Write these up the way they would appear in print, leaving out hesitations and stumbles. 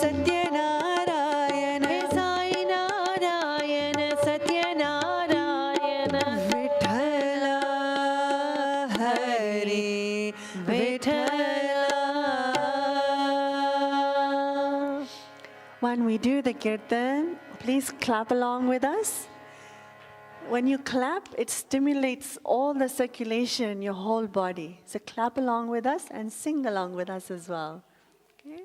Satyanarayana, He Sai Narayana, Satyanarayana, Vithala Hari Vithala. When we do the Kirtan, please clap along with us. When you clap, it stimulates all the circulation in your whole body. So clap along with us and sing along with us as well. Okay?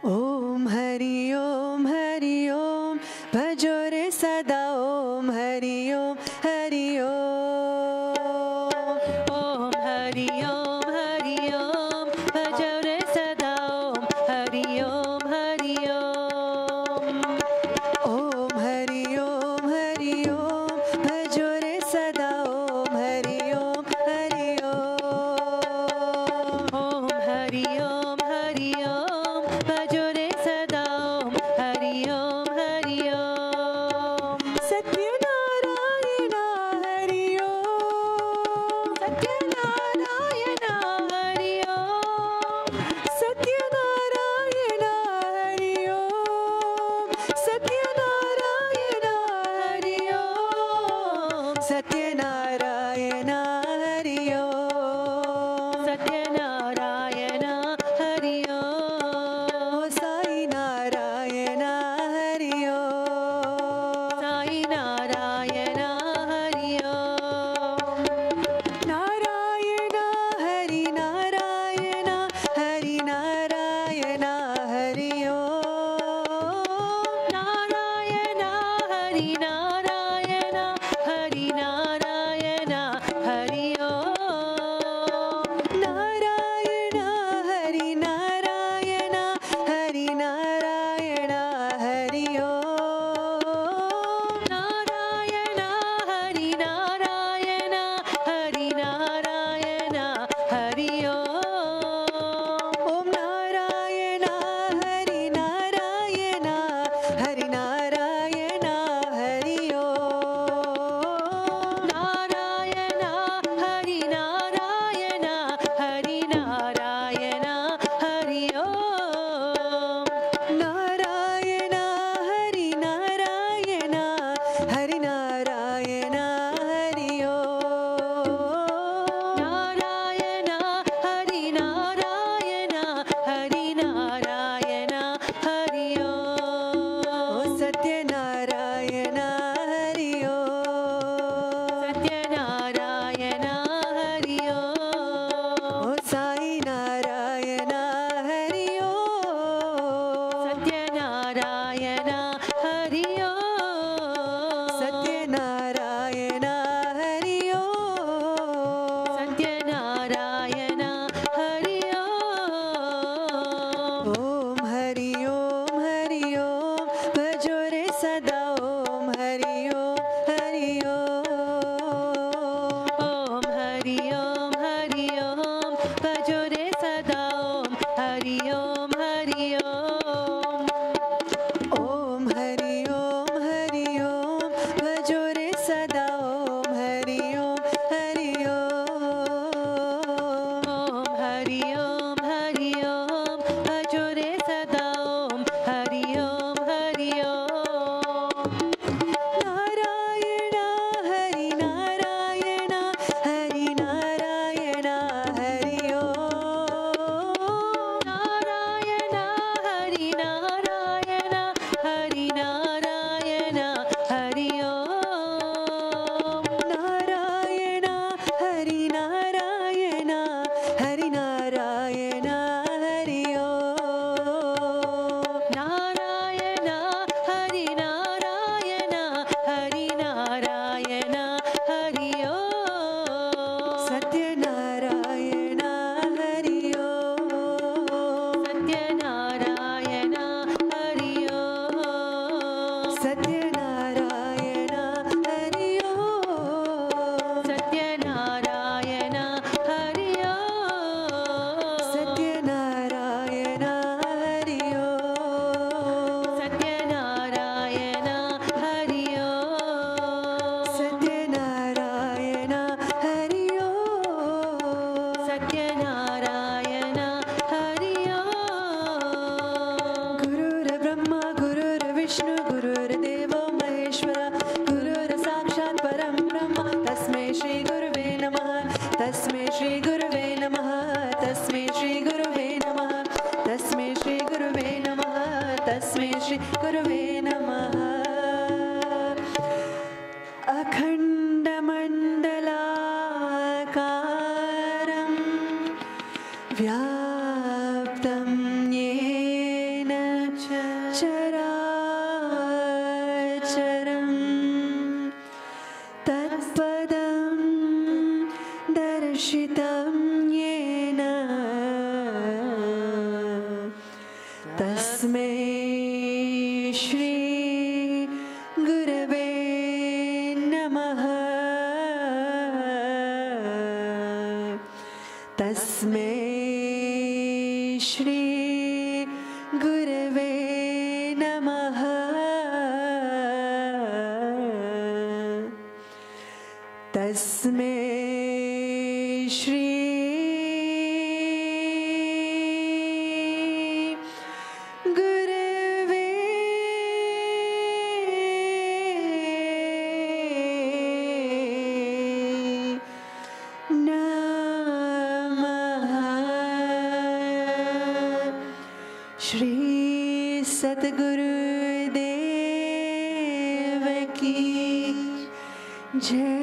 Om Hari Om Hari Om Bhajore Sada Om Hari Om Hari Om Satyarayana Hari Om. Gurur Brahma, Gurur Vishnu, Gurur Deva Maheshwara, Gurur Sakshat Param Brahma, Tasmai Shri Guruve Namaha, Tasmai Shri Guruve Namaha, Tasmai Shri Guruve Namaha, Tasmai Shri Guruve Namaha, Tasmai Shri Guruve Namaha. Akhanda Mandalakaram Vyaptam Yena Characharam Tatpadam Darshitam Yena Tasmai Shri Gurave Namaha Tasmai Shri Gurave Namaha Tasmai Shri Gurave Namaha. Shri Sadguru Dev ki Jai.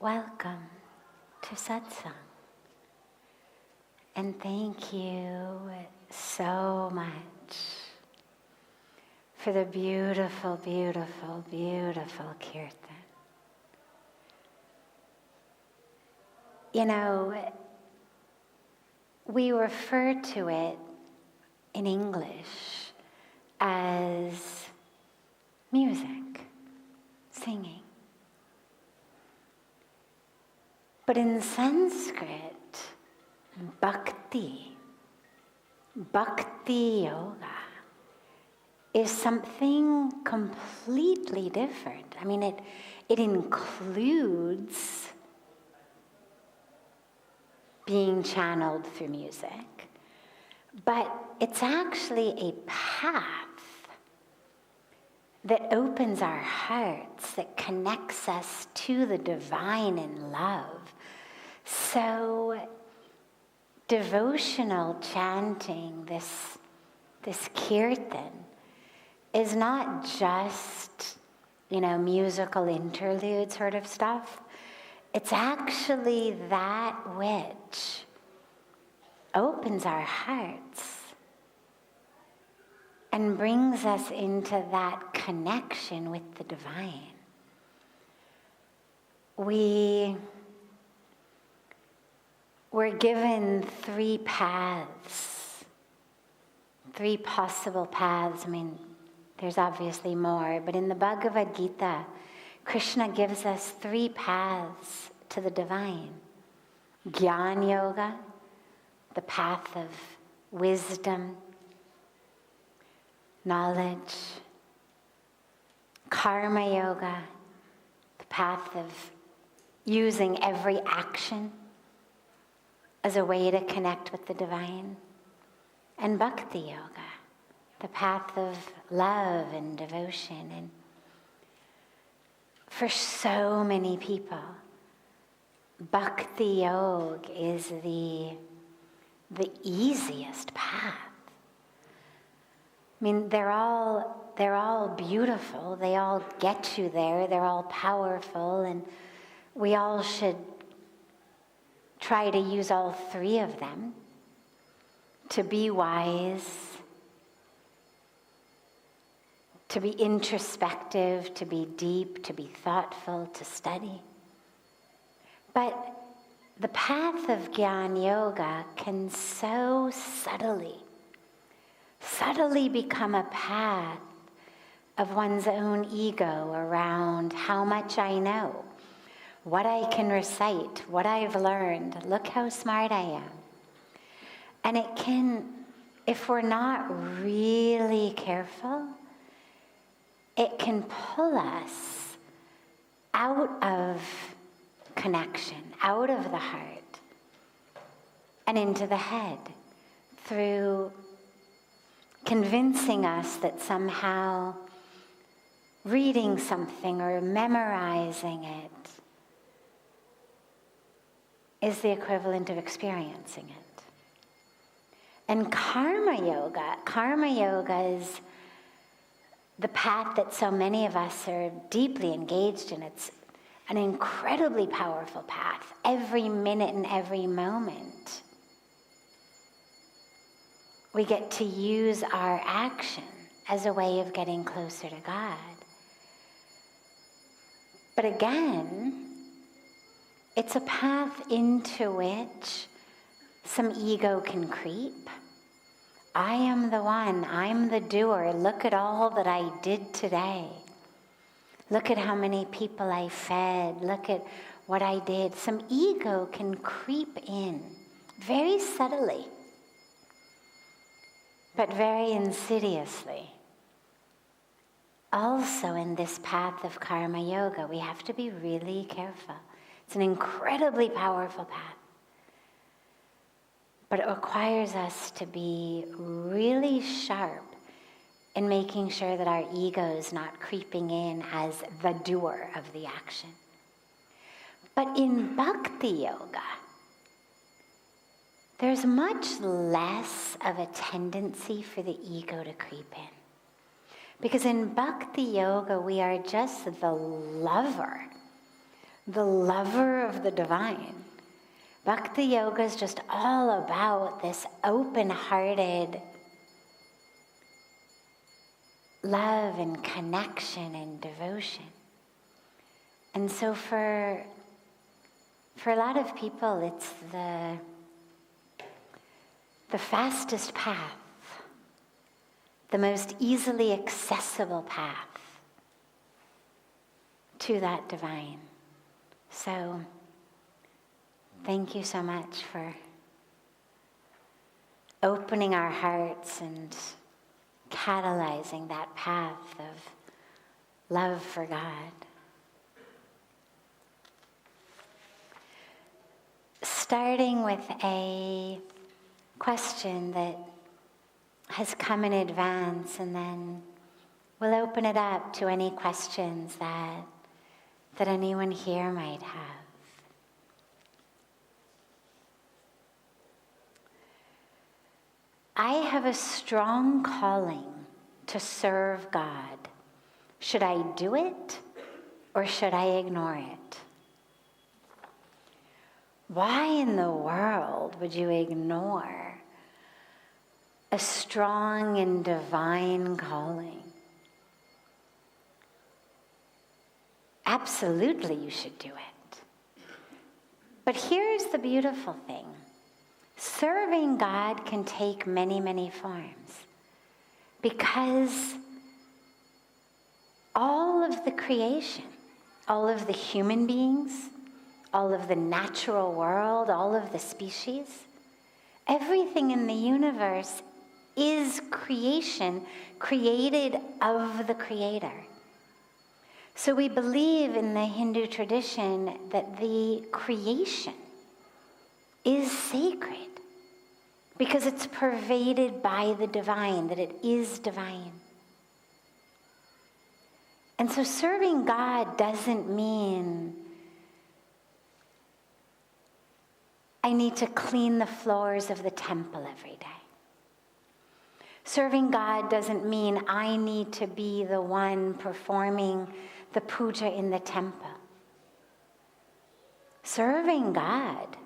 Welcome to Satsang. And thank you so much for the beautiful, beautiful, beautiful Kirtan. You know, we refer to it in English as music, singing. But in Sanskrit, Bhakti Yoga is something completely different. I mean, it includes being channeled through music, but it's actually a path that opens our hearts, that connects us to the divine in love. So devotional chanting, this Kirtan, is not just, musical interlude sort of stuff. It's actually that which opens our hearts and brings us into that connection with the divine. We're given three paths, three possible paths. I mean, there's obviously more, but in the Bhagavad Gita, Krishna gives us three paths to the divine. Jnana Yoga, the path of wisdom, knowledge. Karma Yoga, the path of using every action as a way to connect with the divine. And Bhakti Yoga, the path of love and devotion. And for so many people, Bhakti Yoga is the easiest path. I mean, they're all beautiful. They all get you there. They're all powerful, and we all should try to use all three of them to be wise, to be introspective, to be deep, to be thoughtful, to study. But the path of Jnana Yoga can so subtly subtly become a path of one's own ego around how much I know, what I can recite, what I've learned, look how smart I am. And it can, if we're not really careful, it can pull us out of connection, out of the heart, and into the head through convincing us that somehow reading something or memorizing it is the equivalent of experiencing it. And karma yoga is the path that so many of us are deeply engaged in. It's an incredibly powerful path, every minute and every moment. We get to use our action as a way of getting closer to God. But again, it's a path into which some ego can creep. I am the one, I'm the doer. Look at all that I did today. Look at how many people I fed. Look at what I did. Some ego can creep in very subtly, but very insidiously. Also in this path of karma yoga, we have to be really careful. It's an incredibly powerful path. But it requires us to be really sharp in making sure that our ego is not creeping in as the doer of the action. But in Bhakti Yoga, there's much less of a tendency for the ego to creep in. Because in Bhakti Yoga, we are just the lover of the divine. Bhakti Yoga is just all about this open-hearted love and connection and devotion. And so for a lot of people, it's the fastest path, the most easily accessible path to that divine. So thank you so much for opening our hearts and catalyzing that path of love for God. Starting with a question that has come in advance, and then we'll open it up to any questions that anyone here might have. I have a strong calling to serve God. Should I do it or should I ignore it? Why in the world would you ignore a strong and divine calling? Absolutely, you should do it. But here's the beautiful thing. Serving God can take many, many forms, because all of the creation, all of the human beings, all of the natural world, all of the species, everything in the universe is creation, created of the Creator. So we believe in the Hindu tradition that the creation is sacred because it's pervaded by the divine, that it is divine. And so serving God doesn't mean I need to clean the floors of the temple every day. Serving God doesn't mean I need to be the one performing the puja in the temple. Serving God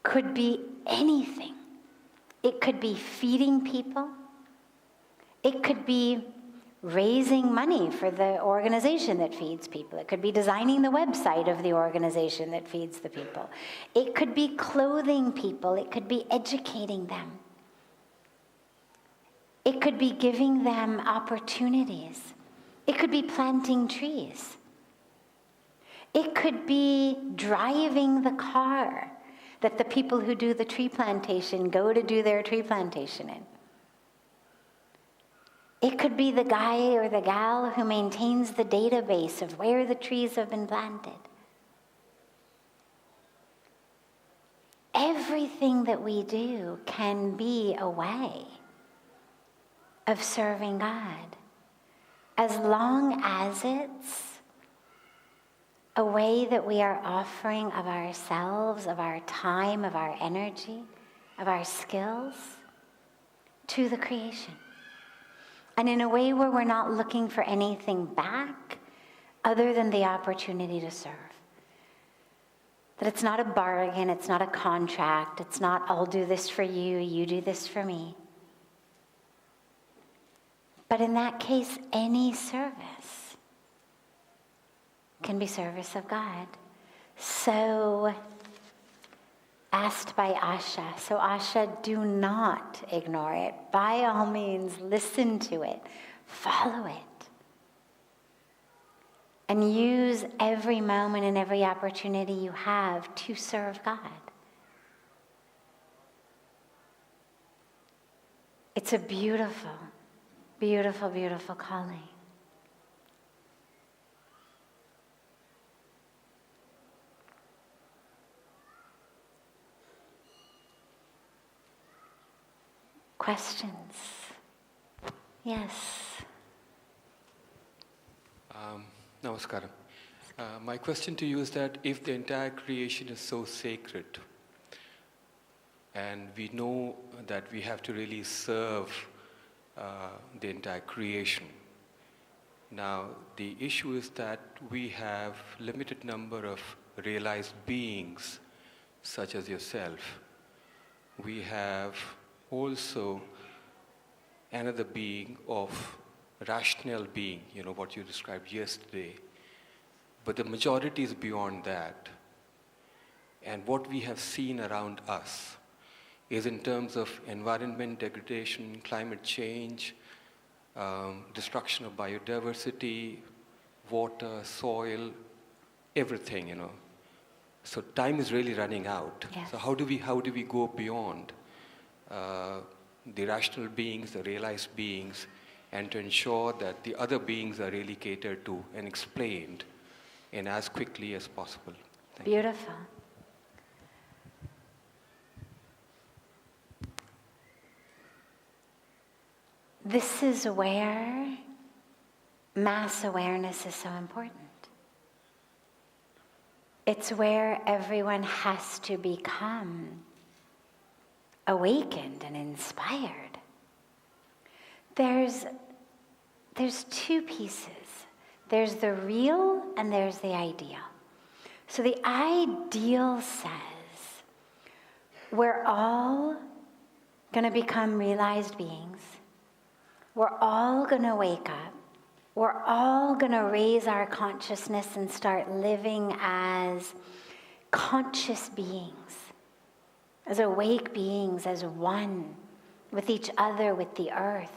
could be anything. It could be feeding people. It could be raising money for the organization that feeds people. It could be designing the website of the organization that feeds the people. It could be clothing people. It could be educating them. It could be giving them opportunities. It could be planting trees. It could be driving the car that the people who do the tree plantation go to do their tree plantation in. It could be the guy or the gal who maintains the database of where the trees have been planted. Everything that we do can be a way of serving God, as long as it's a way that we are offering of ourselves, of our time, of our energy, of our skills to the creation. And in a way where we're not looking for anything back other than the opportunity to serve. That it's not a bargain, it's not a contract, it's not, I'll do this for you, you do this for me. But in that case, any service can be service of God. So, asked by Asha. So Asha, do not ignore it. By all means, listen to it. Follow it. And use every moment and every opportunity you have to serve God. It's a beautiful, beautiful, beautiful calling. Questions? Yes. Namaskaram. My question to you is that if the entire creation is so sacred, and we know that we have to really serve the entire creation, now the issue is that we have limited number of realized beings, such as yourself. We have also another being of rational being, what you described yesterday. But the majority is beyond that. And what we have seen around us is in terms of environment degradation, climate change, destruction of biodiversity, water, soil, everything, So time is really running out. Yes. So how do we go beyond the rational beings, the realized beings, and to ensure that the other beings are really catered to and explained in as quickly as possible? Thank you. Beautiful. This is where mass awareness is so important. It's where everyone has to become awakened and inspired. There's two pieces. There's the real and there's the ideal. So the ideal says we're all going to become realized beings. We're all going to wake up. We're all going to raise our consciousness and start living as conscious beings, as awake beings, as one with each other, with the earth.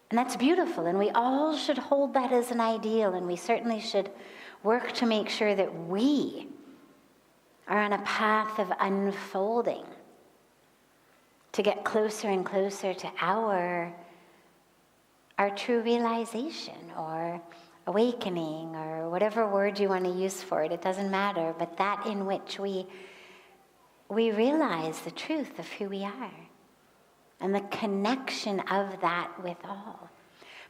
And that's beautiful, and we all should hold that as an ideal, and we certainly should work to make sure that we are on a path of unfolding to get closer and closer to our true realization or awakening or whatever word you want to use for it. It doesn't matter, but that in which we realize the truth of who we are and the connection of that with all.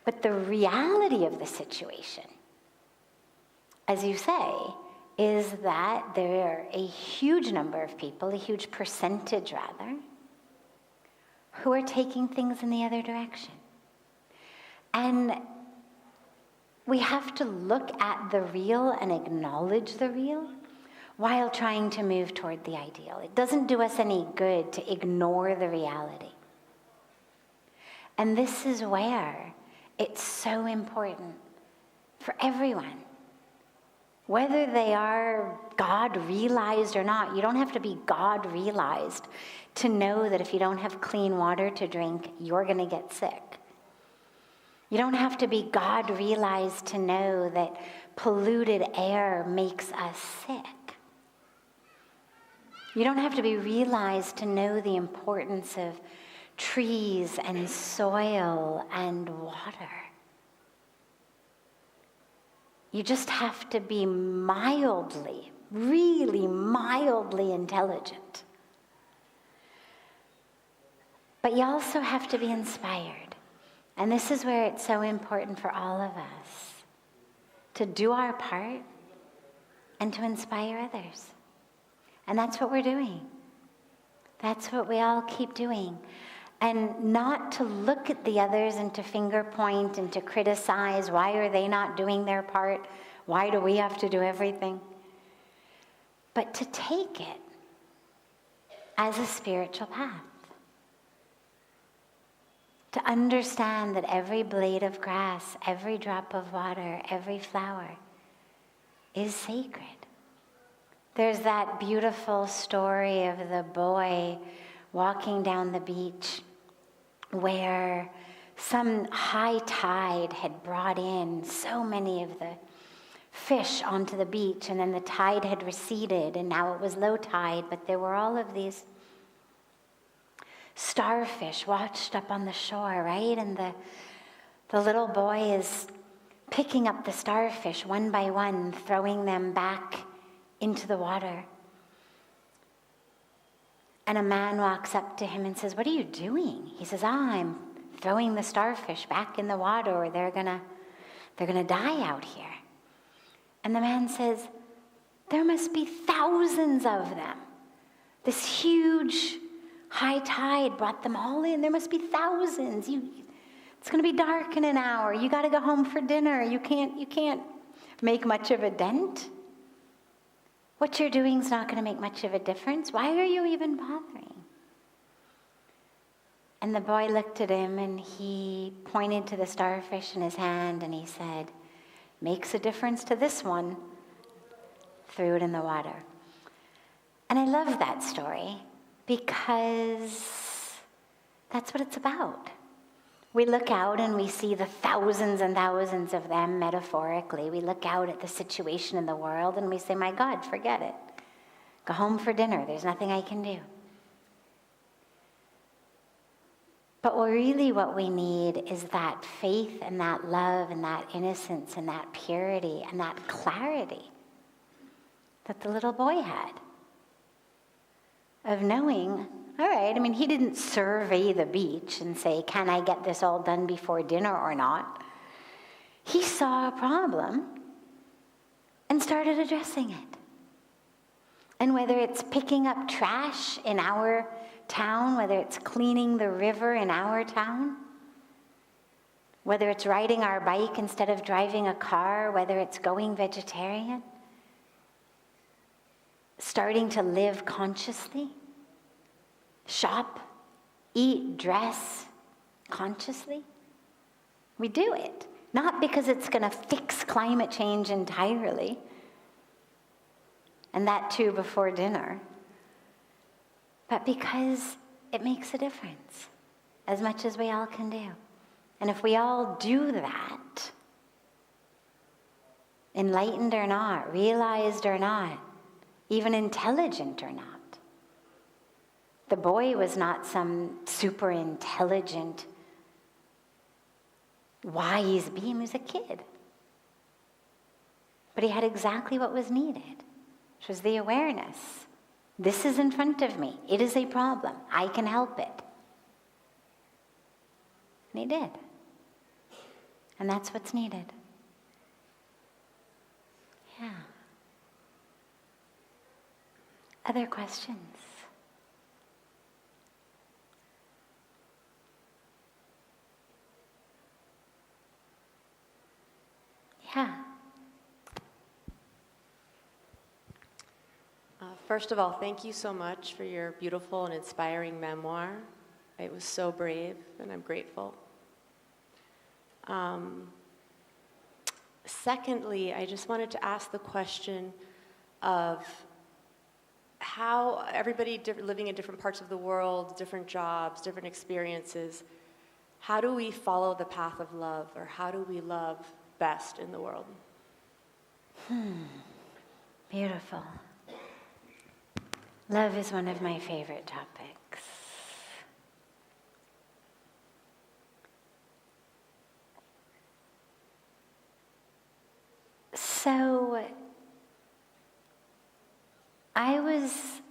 But the reality of the situation, as you say, is that there are a huge number of people, a huge percentage rather, who are taking things in the other direction. And we have to look at the real and acknowledge the real while trying to move toward the ideal. It doesn't do us any good to ignore the reality. And this is where it's so important for everyone Whether they are God realized or not, you don't have to be God realized to know that if you don't have clean water to drink, you're going to get sick. You don't have to be God realized to know that polluted air makes us sick. You don't have to be realized to know the importance of trees and soil and water. You just have to be mildly, really mildly intelligent. But you also have to be inspired. And this is where it's so important for all of us to do our part and to inspire others. And that's what we're doing. That's what we all keep doing. And not to look at the others and to finger point and to criticize, why are they not doing their part? Why do we have to do everything? But to take it as a spiritual path. To understand that every blade of grass, every drop of water, every flower is sacred. There's that beautiful story of the boy walking down the beach where some high tide had brought in so many of the fish onto the beach, and then the tide had receded and now it was low tide, but there were all of these starfish washed up on the shore, right? And the little boy is picking up the starfish one by one, throwing them back into the water. And a man walks up to him and says, "What are you doing?" He says, "I'm throwing the starfish back in the water, or they're gonna die out here." And the man says, "There must be thousands of them. This huge high tide brought them all in. There must be thousands. It's going to be dark in an hour. You got to go home for dinner. You can't make much of a dent. What you're doing is not going to make much of a difference. Why are you even bothering?" And the boy looked at him and he pointed to the starfish in his hand and he said, "Makes a difference to this one." Threw it in the water. And I love that story because that's what it's about. We look out and we see the thousands and thousands of them metaphorically. We look out at the situation in the world and we say, "My God, forget it. Go home for dinner. There's nothing I can do." But really what we need is that faith and that love and that innocence and that purity and that clarity that the little boy had. Of knowing, all right, he didn't survey the beach and say, "Can I get this all done before dinner or not?" He saw a problem and started addressing it. And whether it's picking up trash in our town, whether it's cleaning the river in our town, whether it's riding our bike instead of driving a car, whether it's going vegetarian, starting to live consciously, shop, eat, dress consciously. We do it, not because it's going to fix climate change entirely, and that too before dinner, but because it makes a difference, as much as we all can do. And if we all do that, enlightened or not, realized or not, even intelligent or not. The boy was not some super intelligent, wise being. He was a kid. But he had exactly what was needed, which was the awareness. This is in front of me. It is a problem. I can help it. And he did. And that's what's needed. Yeah. Other questions? Yeah. First of all, thank you so much for your beautiful and inspiring memoir. It was so brave, and I'm grateful. Secondly, I just wanted to ask the question of how everybody living in different parts of the world, different jobs, different experiences, how do we follow the path of love, or how do we love best in the world? Beautiful. Love is one of my favorite topics. So, I was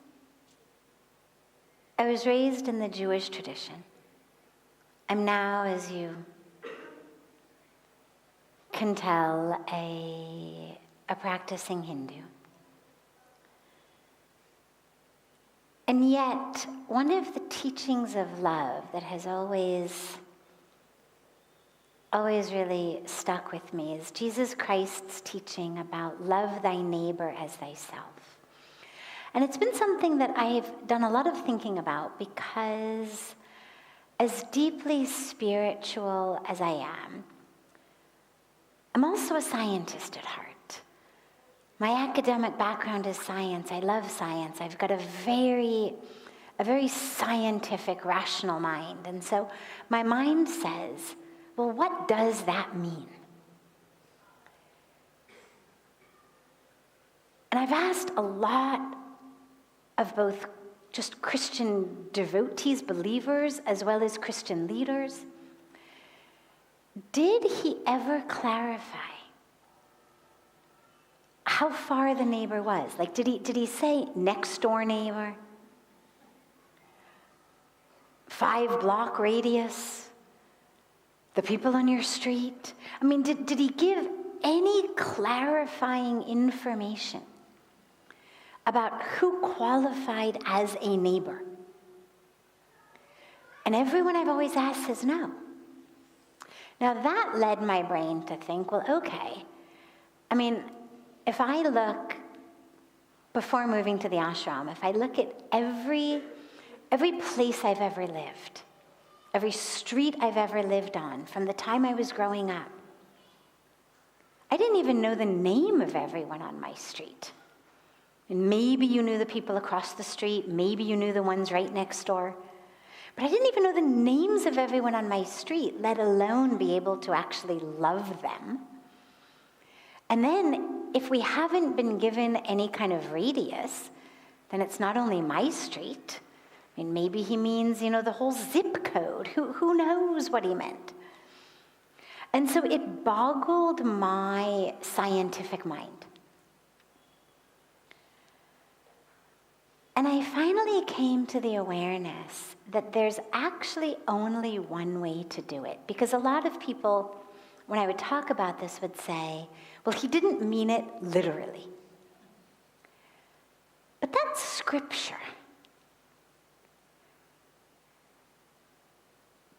raised in the Jewish tradition. I'm now, as you can tell, a practicing Hindu. And yet, one of the teachings of love that has always really stuck with me is Jesus Christ's teaching about love thy neighbor as thyself. And it's been something that I've done a lot of thinking about, because as deeply spiritual as I am, I'm also a scientist at heart. My academic background is science. I love science. I've got a very scientific, rational mind. And so my mind says, well, what does that mean? And I've asked a lot of both just Christian devotees, believers, as well as Christian leaders. Did he ever clarify how far the neighbor was? Like, did he say next door neighbor? 5-block radius? The people on your street? I mean, did he give any clarifying information about who qualified as a neighbor? And everyone I've always asked says no. Now that led my brain to think, well, okay, I mean, if I look, before moving to the ashram, if I look at every place I've ever lived, every street I've ever lived on, from the time I was growing up, I didn't even know the name of everyone on my street. And maybe you knew the people across the street, maybe you knew the ones right next door. But I didn't even know the names of everyone on my street, let alone be able to actually love them. And then, if we haven't been given any kind of radius, then it's not only my street. I mean, maybe he means, the whole zip code. Who knows what he meant? And so it boggled my scientific mind. And I finally came to the awareness that there's actually only one way to do it. Because a lot of people, when I would talk about this, would say, well, he didn't mean it literally. But that's scripture.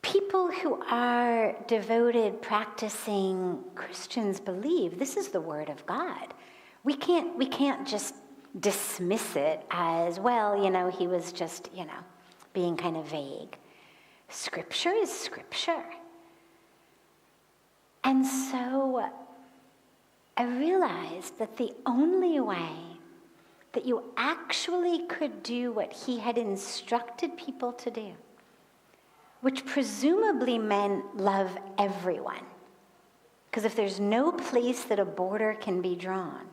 People who are devoted, practicing Christians believe this is the word of God. We can't just dismiss it as, well, he was just, being kind of vague. Scripture is scripture. And so I realized that the only way that you actually could do what he had instructed people to do, which presumably meant love everyone, because if there's no place that a border can be drawn,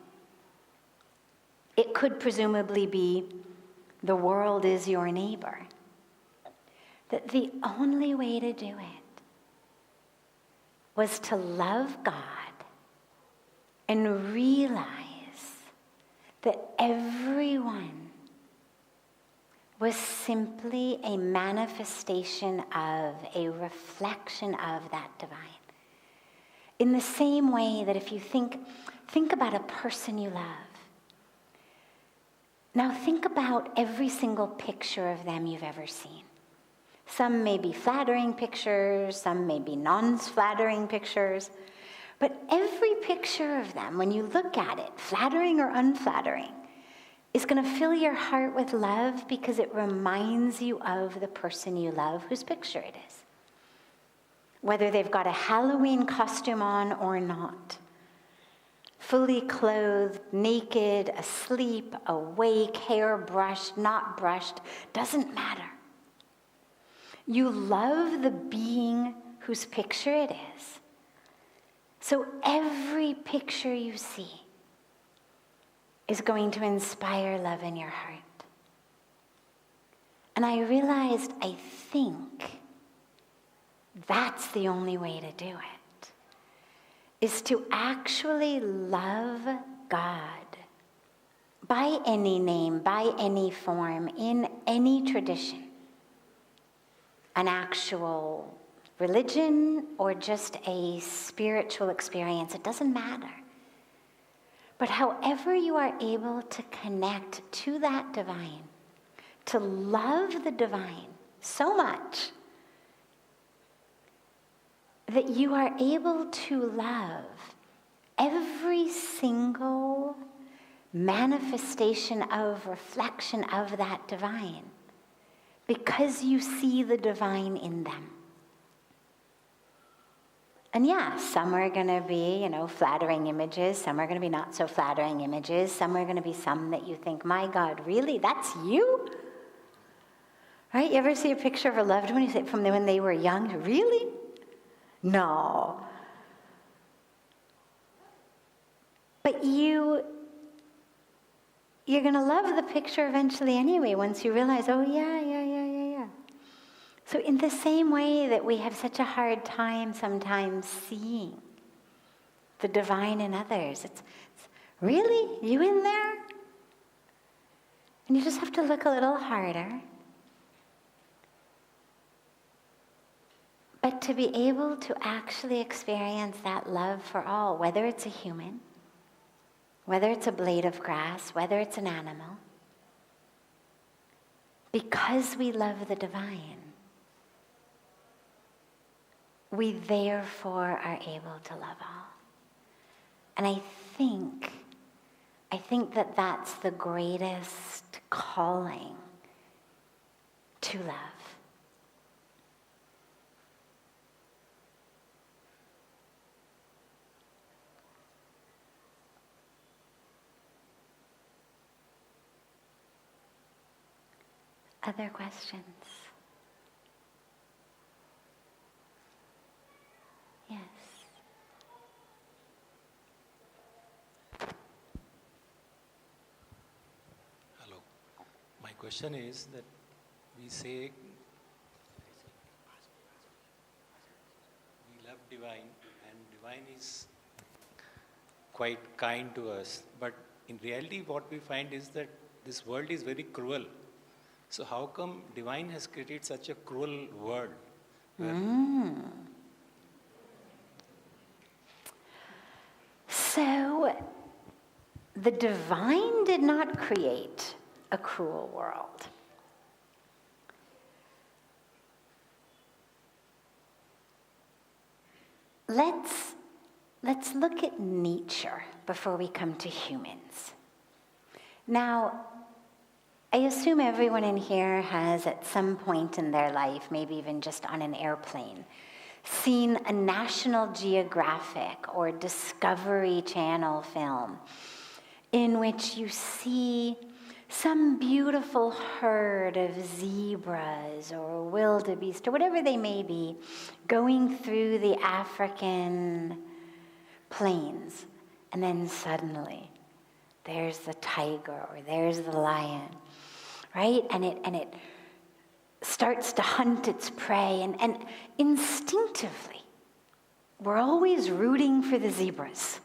it could presumably be the world is your neighbor. That the only way to do it was to love God and realize that everyone was simply a manifestation of, a reflection of that divine. In the same way that if you think about a person you love, now think about every single picture of them you've ever seen. Some may be flattering pictures, some may be non-flattering pictures, but every picture of them, when you look at it, flattering or unflattering, is going to fill your heart with love because it reminds you of the person you love whose picture it is. Whether they've got a Halloween costume on or not, fully clothed, naked, asleep, awake, hair brushed, not brushed, doesn't matter. You love the being whose picture it is. So every picture you see is going to inspire love in your heart. And I realized, I think that's the only way to do it, is to actually love God by any name, by any form, in any tradition. An actual religion or just a spiritual experience, it doesn't matter. But however you are able to connect to that divine, to love the divine so much that you are able to love every single manifestation of, reflection of that divine, because you see the divine in them. And yeah, some are going to be, flattering images. Some are going to be not so flattering images. Some are going to be some that you think, my God, really? That's you? Right? You ever see a picture of a loved one, you say, from when they were young? Really? No. But you're going to love the picture eventually anyway, once you realize, oh, yeah. So in the same way that we have such a hard time sometimes seeing the divine in others, it's really? You in there? And you just have to look a little harder. But to be able to actually experience that love for all, whether it's a human, whether it's a blade of grass, whether it's an animal, because we love the divine, we therefore are able to love all. And I think that that's the greatest calling to love. Other questions? Yes. Hello. My question is that we say we love divine and divine is quite kind to us. But in reality what we find is that this world is very cruel. So how come divine has created such a cruel world? So, the divine did not create a cruel world. Let's look at nature before we come to humans. Now, I assume everyone in here has at some point in their life, maybe even just on an airplane, seen a National Geographic or Discovery Channel film in which you see some beautiful herd of zebras or wildebeest or whatever they may be going through the African plains, and then suddenly there's the tiger or there's the lion, right? And it starts to hunt its prey, and instinctively, we're always rooting for the zebras,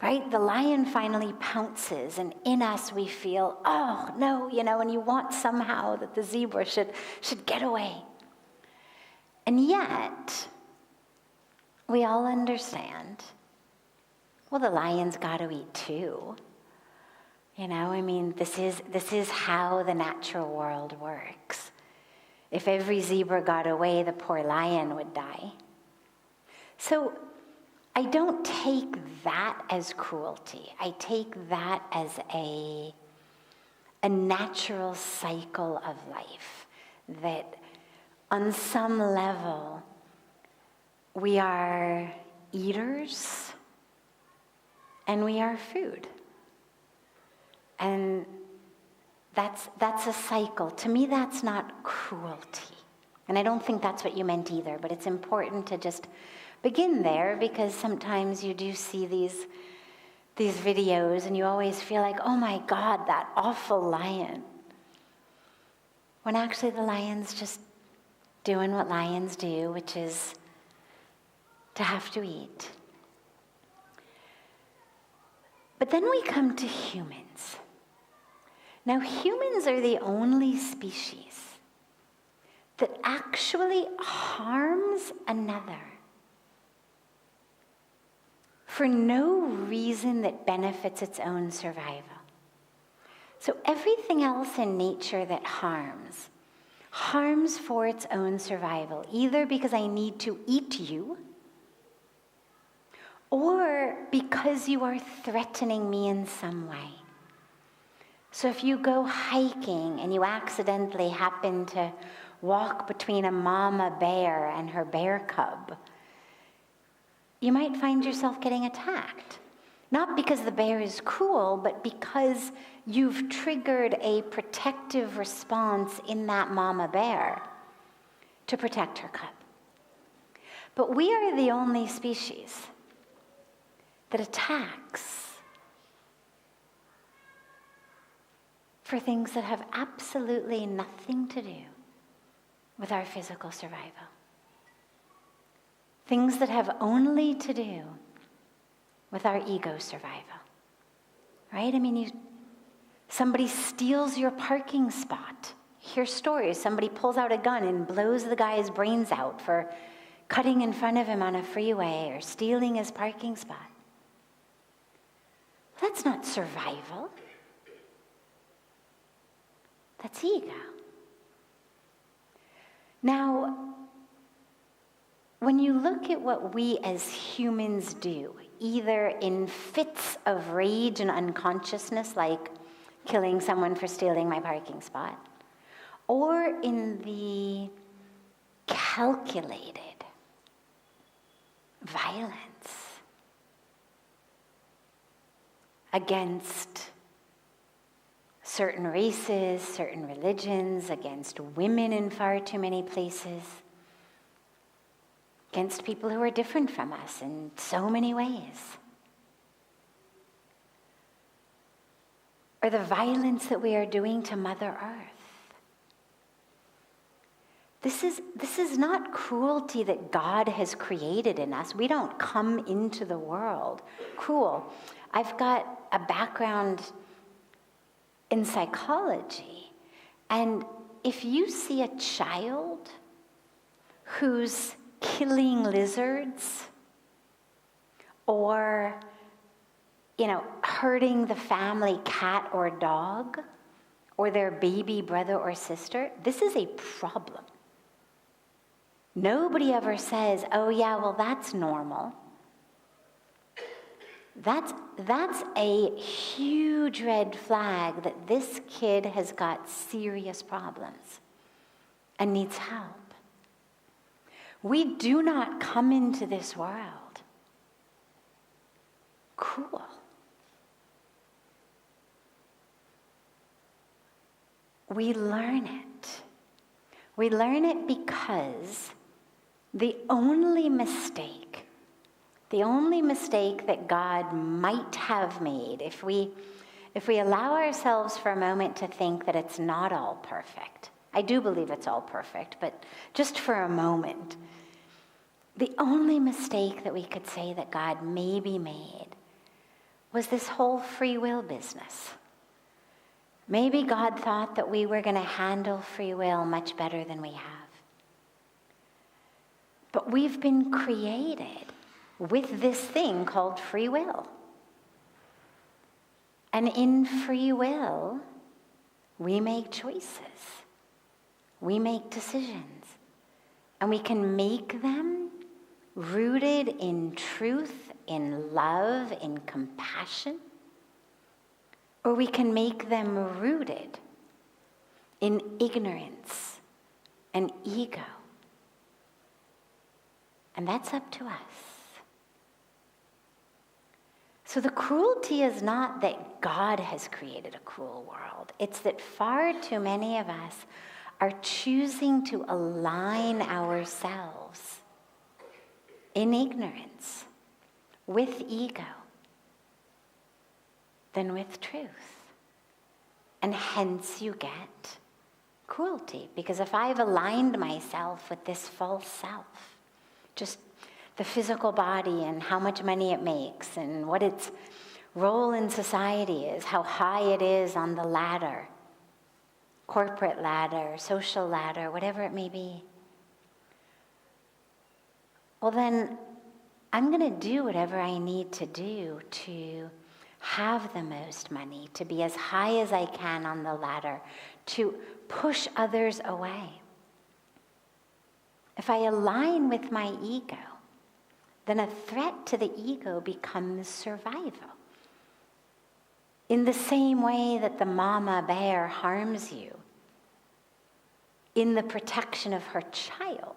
right? The lion finally pounces, and in us we feel, oh, no, and you want somehow that the zebra should get away. And yet, we all understand, well, the lion's got to eat too. This is how the natural world works. If every zebra got away, the poor lion would die. So I don't take that as cruelty. I take that as a natural cycle of life, that on some level we are eaters and we are food. And that's a cycle. To me, that's not cruelty. And I don't think that's what you meant either, but it's important to just begin there, because sometimes you do see these videos and you always feel like, oh my God, that awful lion. When actually the lion's just doing what lions do, which is to have to eat. But then we come to humans. Now, humans are the only species that actually harms another for no reason that benefits its own survival. So everything else in nature that harms for its own survival, either because I need to eat you, or because you are threatening me in some way. So if you go hiking and you accidentally happen to walk between a mama bear and her bear cub, you might find yourself getting attacked. Not because the bear is cruel, but because you've triggered a protective response in that mama bear to protect her cub. But we are the only species that attacks for things that have absolutely nothing to do with our physical survival. Things that have only to do with our ego survival. Right? I mean, somebody steals your parking spot. Hear stories. Somebody pulls out a gun and blows the guy's brains out for cutting in front of him on a freeway or stealing his parking spot. That's not survival. That's ego. Now, when you look at what we as humans do, either in fits of rage and unconsciousness, like killing someone for stealing my parking spot, or in the calculated violence against certain races, certain religions, against women in far too many places, against people who are different from us in so many ways. Or the violence that we are doing to Mother Earth. This is not cruelty that God has created in us. We don't come into the world cruel. I've got a background in psychology, and if you see a child who's killing lizards or, hurting the family cat or dog or their baby brother or sister, this is a problem. Nobody ever says, oh yeah, well, that's normal. That's a huge red flag that this kid has got serious problems and needs help. We do not come into this world cruel. We learn it. We learn it because the only mistake that God might have made, if we allow ourselves for a moment to think that it's not all perfect, I do believe it's all perfect, but just for a moment, the only mistake that we could say that God maybe made was this whole free will business. Maybe God thought that we were going to handle free will much better than we have. But we've been created with this thing called free will. And in free will, we make choices. We make decisions. And we can make them rooted in truth, in love, in compassion. Or we can make them rooted in ignorance and ego. And that's up to us. So the cruelty is not that God has created a cruel world. It's that far too many of us are choosing to align ourselves in ignorance with ego than with truth. And hence you get cruelty. Because if I've aligned myself with this false self, just the physical body and how much money it makes and what its role in society is, how high it is on the ladder, corporate ladder, social ladder, whatever it may be, well then I'm going to do whatever I need to do to have the most money, to be as high as I can on the ladder, to push others away. If I align with my ego, then a threat to the ego becomes survival. In the same way that the mama bear harms you in the protection of her child,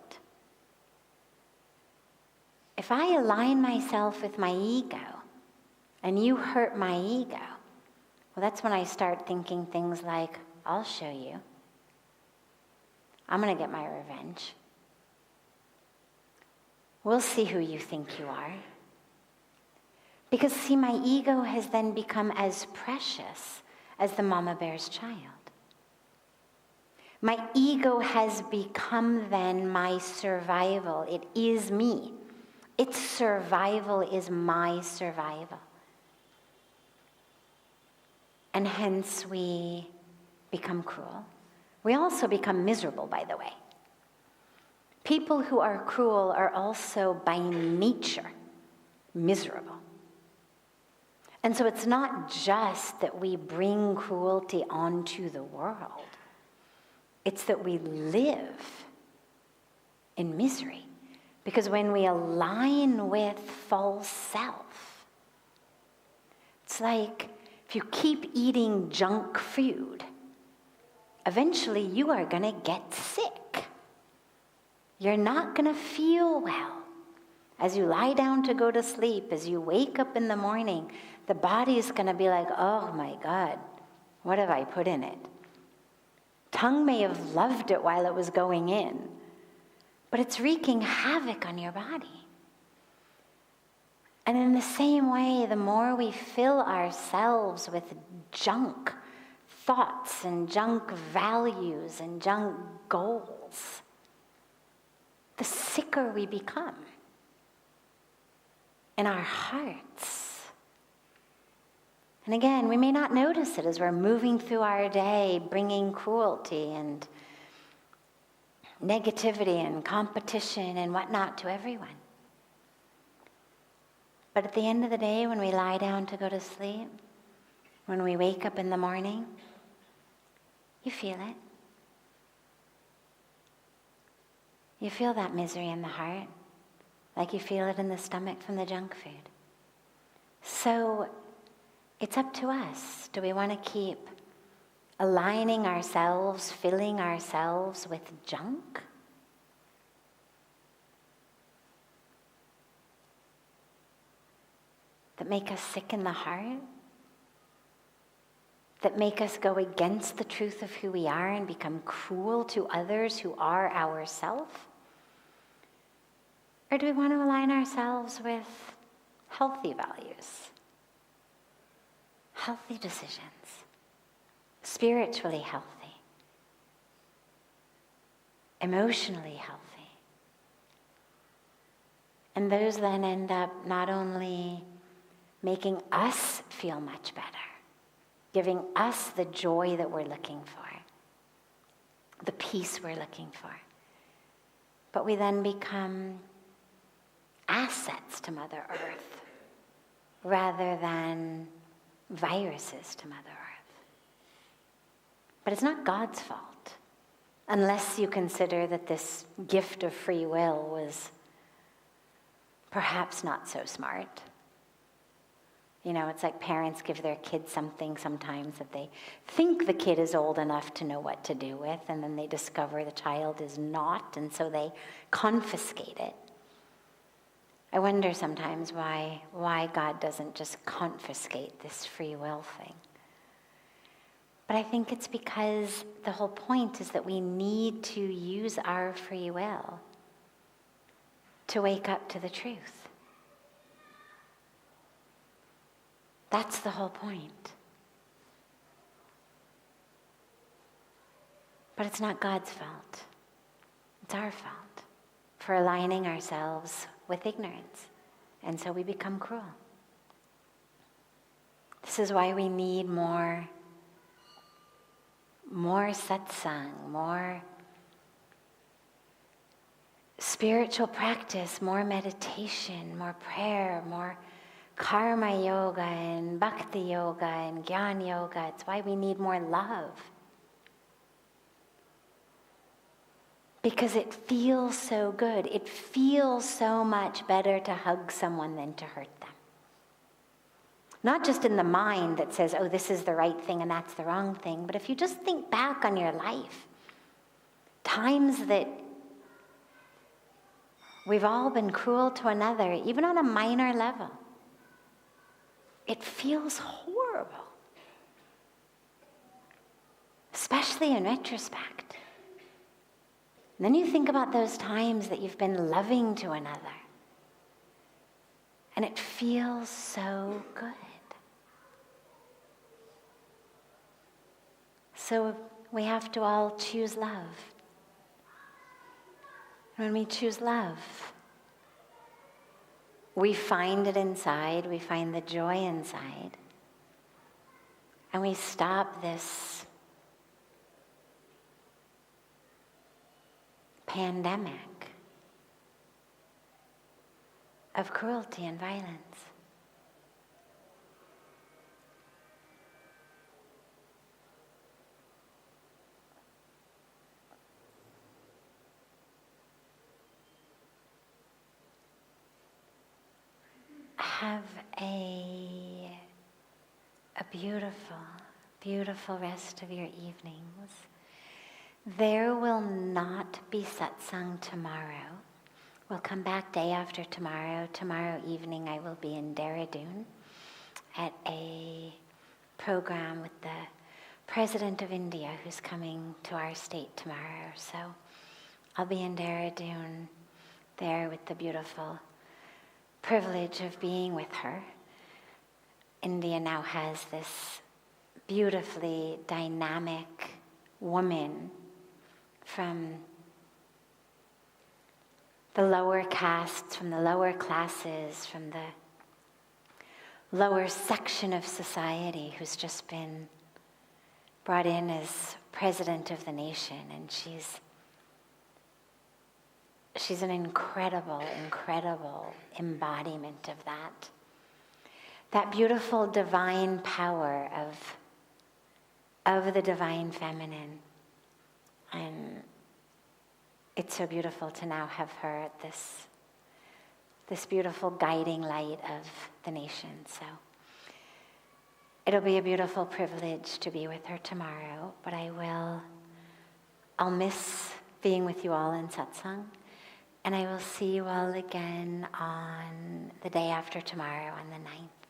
if I align myself with my ego and you hurt my ego, well, that's when I start thinking things like, I'll show you. I'm going to get my revenge. We'll see who you think you are. Because, see, my ego has then become as precious as the mama bear's child. My ego has become then my survival. It is me. Its survival is my survival. And hence we become cruel. We also become miserable, by the way. People who are cruel are also by nature miserable. And so it's not just that we bring cruelty onto the world. It's that we live in misery. Because when we align with false self, it's like if you keep eating junk food, eventually you are going to get sick. You're not going to feel well. As you lie down to go to sleep, as you wake up in the morning, the body is going to be like, oh my God, what have I put in it? Tongue may have loved it while it was going in, but it's wreaking havoc on your body. And in the same way, the more we fill ourselves with junk thoughts and junk values and junk goals, the sicker we become in our hearts. And again, we may not notice it as we're moving through our day, bringing cruelty and negativity and competition and whatnot to everyone. But at the end of the day, when we lie down to go to sleep, when we wake up in the morning, you feel it. You feel that misery in the heart, like you feel it in the stomach from the junk food. So it's up to us. Do we want to keep aligning ourselves, filling ourselves with junk? That make us sick in the heart? That make us go against the truth of who we are and become cruel to others who are ourselves? Or do we want to align ourselves with healthy values, healthy decisions, spiritually healthy, emotionally healthy? And those then end up not only making us feel much better, giving us the joy that we're looking for, the peace we're looking for, but we then become assets to Mother Earth rather than viruses to Mother Earth. But it's not God's fault, unless you consider that this gift of free will was perhaps not so smart. You know, it's like parents give their kids something sometimes that they think the kid is old enough to know what to do with, and then they discover the child is not, and so they confiscate it. I wonder sometimes why God doesn't just confiscate this free will thing. But I think it's because the whole point is that we need to use our free will to wake up to the truth. That's the whole point. But it's not God's fault. It's our fault for aligning ourselves with ignorance. And so we become cruel. This is why we need more satsang, more spiritual practice, more meditation, more prayer, more karma yoga and bhakti yoga and jnana yoga. It's why we need more love. Because it feels so good. It feels so much better to hug someone than to hurt them. Not just in the mind that says, oh, this is the right thing and that's the wrong thing, but if you just think back on your life, times that we've all been cruel to another, even on a minor level, it feels horrible, especially in retrospect. And then you think about those times that you've been loving to another, and it feels so good. So we have to all choose love. When we choose love, we find it inside, we find the joy inside, and we stop this pandemic of cruelty and violence. Have a beautiful, beautiful rest of your evenings. There will not be satsang tomorrow. We'll come back day after tomorrow. Tomorrow evening I will be in Dehradun at a program with the President of India who's coming to our state tomorrow. So I'll be in Dehradun there with the beautiful privilege of being with her. India now has this beautifully dynamic woman from the lower castes, from the lower classes, from the lower section of society who's just been brought in as president of the nation. And she's an incredible, incredible embodiment of that. That beautiful divine power of the divine feminine. And it's so beautiful to now have her at this beautiful guiding light of the nation. So it'll be a beautiful privilege to be with her tomorrow, but I'll miss being with you all in satsang. And I will see you all again on the day after tomorrow, on the 9th.